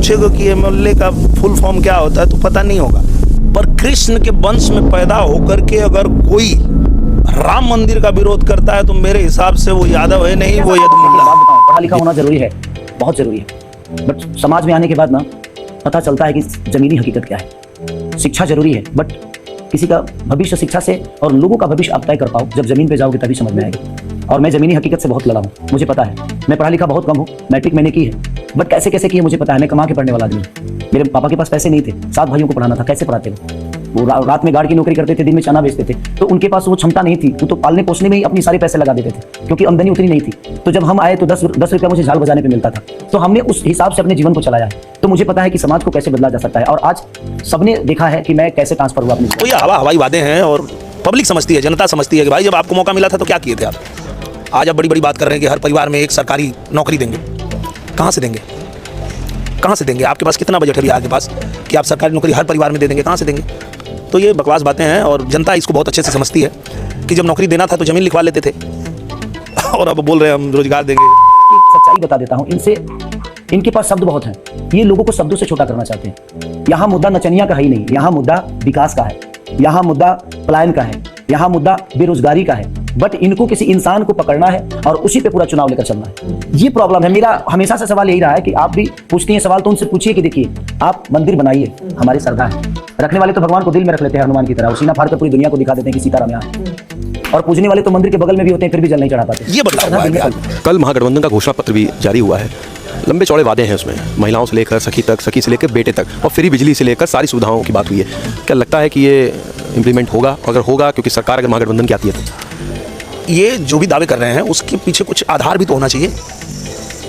पूछेगा कि एमएलए का फुल फॉर्म क्या होता है तो पता नहीं होगा। पर कृष्ण के वंश में पैदा होकर के अगर कोई राम मंदिर का विरोध करता है तो मेरे हिसाब से वो यादव है नहीं, वो यदुमुल्ला। पढ़ा लिखा होना जरूरी है, बहुत जरूरी है, बट समाज में आने के बाद ना पता चलता है कि जमीनी हकीकत क्या है। शिक्षा जरूरी है, बट किसी का भविष्य शिक्षा से और लोगों का भविष्य आप तय कर पाओ, जब जमीन पे जाओगे तभी समझ में आएगा। और मैं जमीनी हकीकत से बहुत लड़ा हूँ, मुझे पता है। मैं पढ़ा लिखा बहुत कम हूँ, मैट्रिक मैंने की है, बट कैसे कैसे की है मुझे पता है। मैं कमा के पढ़ने वाला आदमी हूँ। मेरे पापा के पास पैसे नहीं थे, 7 भाइयों को पढ़ाना था, कैसे पढ़ाते वो रात में गार्ड की नौकरी करते थे, दिन में चना बेचते थे, तो उनके पास वो क्षमता नहीं थी। वो तो पालने पोसने में ही अपनी सारे पैसे लगा देते थे, क्योंकि आमदनी उतनी नहीं थी। तो जब हम आए तो 10 रुपया मुझे झाल बजाने पे मिलता था, तो हमने उस हिसाब से अपने जीवन को चलाया है। तो मुझे पता है कि समाज को कैसे बदला जा सकता है, और आज सबने देखा है कि मैं कैसे ट्रांसफर हुआ अपने। तो ये हवाई वादे हैं और पब्लिक समझती है, जनता समझती है कि भाई जब आपको मौका मिला था तो क्या किए थे आप। आज आप बड़ी बड़ी बात कर रहे हैं कि हर परिवार में एक सरकारी नौकरी देंगे। कहाँ से देंगे, कहाँ से देंगे? आपके पास कितना बजट है बिहार के पास कि आप सरकारी नौकरी हर परिवार में दे देंगे? कहाँ से देंगे? तो ये बकवास बातें हैं, और जनता इसको बहुत अच्छे से समझती है कि जब नौकरी देना था तो ज़मीन लिखवा लेते थे, और अब बोल रहे हैं हम रोजगार देंगे। सच्चाई बता देता हूँ, इनके पास शब्द बहुत हैं, ये लोगों को शब्दों से छोटा करना चाहते हैं। यहाँ मुद्दा नचनिया का ही नहीं, यहाँ मुद्दा विकास का है, यहाँ मुद्दा पलायन का है, यहाँ मुद्दा बेरोजगारी का है। बट इनको किसी इंसान को पकड़ना है और उसी पे पूरा चुनाव लेकर चलना है। ये प्रॉब्लम है। मेरा हमेशा से सवाल यही रहा है कि आप भी पूछती हैं सवाल तो उनसे पूछिए कि देखिए आप मंदिर बनाइए, हमारी श्रद्धा है। रखने वाले तो भगवान को दिल में रख लेते हैं हनुमान की तरह, सीना फाड़ कर पूरी दुनिया को दिखा देते हैं कि सीताराम यहाँ है। और पूजने वाले तो मंदिर के बगल में भी होते हैं, फिर भी जल नहीं चढ़ा पाते। ये बदलाव कल महागठबंधन का घोषणा पत्र भी जारी हुआ है। लंबे चौड़े वादे हैं उसमें, महिलाओं से लेकर सखी तक, सखी से लेकर बेटे तक, और फ्री बिजली से लेकर सारी सुविधाओं की बात हुई है। क्या लगता है कि ये इम्प्लीमेंट होगा? अगर होगा, क्योंकि सरकार अगर महागठबंधन की आती है तो ये जो भी दावे कर रहे हैं उसके पीछे कुछ आधार भी तो होना चाहिए।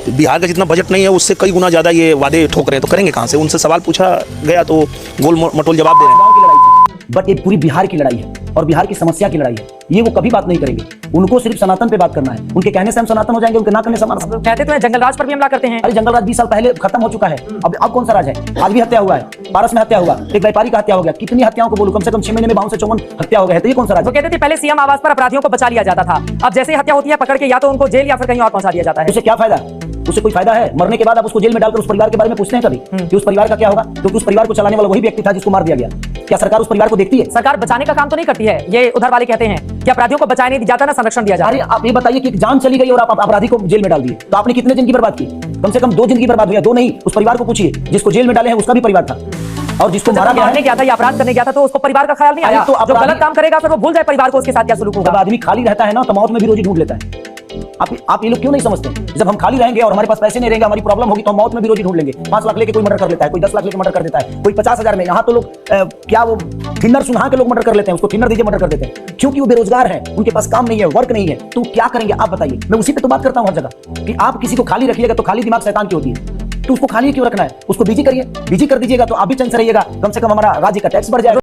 बिहार का जितना बजट नहीं है उससे कई गुना ज़्यादा ये वादे ठोक रहे हैं, तो करेंगे कहाँ से? उनसे सवाल पूछा गया तो गोल मटोल जवाब दे रहे हैं। बट ये पूरी बिहार की लड़ाई है और बिहार की समस्या की लड़ाई है। ये वो कभी बात नहीं करेंगे, उनको सिर्फ सनातन पे बात करना है। उनके कहने से हम सनातन हो जाएंगे, उनके ना करने से हमारा कहते तो जंगल राज पर भी हमला करते हैं। अरे जंगल राज 20 साल पहले खत्म हो चुका है। अब कौन सा राज है? आज भी हत्या हुआ है, पारस में हत्या हुआ, एक व्यापारी का हत्या हो गया। कितनी हत्याओं को बोलूं, कम से कम 6 महीने में 52 से 54 हत्या हो गए। तो ये कौन सा राज? वो कहते थे पहले सीएम आवास पर अपराधियों को बचा लिया जाता था, अब जैसे ही हत्या होती है पकड़ के या तो उनको जेल या फिर कहीं और पहुंचा दिया जाता है। उसे क्या फायदा? उसे कोई फायदा है? मरने के बाद आप उसको जेल में डालकर उस परिवार के बारे में पूछते हैं कभी कि उस परिवार का क्या होगा? क्योंकि उस परिवार को चलाने वाला वही व्यक्ति था जिसको मार दिया गया। क्या सरकार उस परिवार को देखती है? सरकार बचाने का काम तो नहीं करती है। ये उधर वाले कहते हैं कि अपराधियों को बचाने नहीं जाता ना, संरक्षण दिया जाता है। अरे आप ये बताइए कि जान चली गई और आप अपराधी को जेल में डाल दिए, तो आपने कितने जिंदगी बर्बाद की? कम से कम 2 जिंदगी बर्बाद हुई। 2 नहीं, उस परिवार को पूछिए जिसको जेल में डाले हैं उसका भी परिवार था, और जिसको मारा गया था या अपराध करने गया था तो उसको परिवार का ख्याल नहीं आया। तो जो गलत काम करेगा फिर वो भूल जाए परिवार को उसके साथ क्या सलूक होगा। जब आदमी खाली रहता है ना तो मौत में भी रोजी ढूंढ लेता है। आप ये लोग क्यों नहीं समझते? जब हम खाली रहेंगे और हमारे पास पैसे नहीं रहेंगे, हमारी प्रॉब्लम होगी, तो हम मौत में भी रोजी ढूंढ लेंगे। 5 लाख लेके कोई मर्डर कर लेता है, कोई 10 लाख लेके मर्डर कर देता है, कोई 50,000 में। यहाँ तो लोग क्या वो थिनर सुना के लोग मर्डर कर लेते हैं, उसको थिनर दीजिए मर्डर कर देते हैं, क्योंकि वो बेरोजगार है, उनके पास काम नहीं है, वर्क नहीं है। तो क्या करेंगे आप बताइए? मैं उसी पे तो बात करता हूँ हर जगह कि आप किसी को खाली रखिएगा तो खाली दिमाग शैतान की होती है। तो उसको खाली क्यों रखना है? उसको बिजी करिए, बिजी कर दीजिएगा तो आप भी चैन से रहिएगा। कम से कम हमारा राज्य का टैक्स बढ़ जाएगा।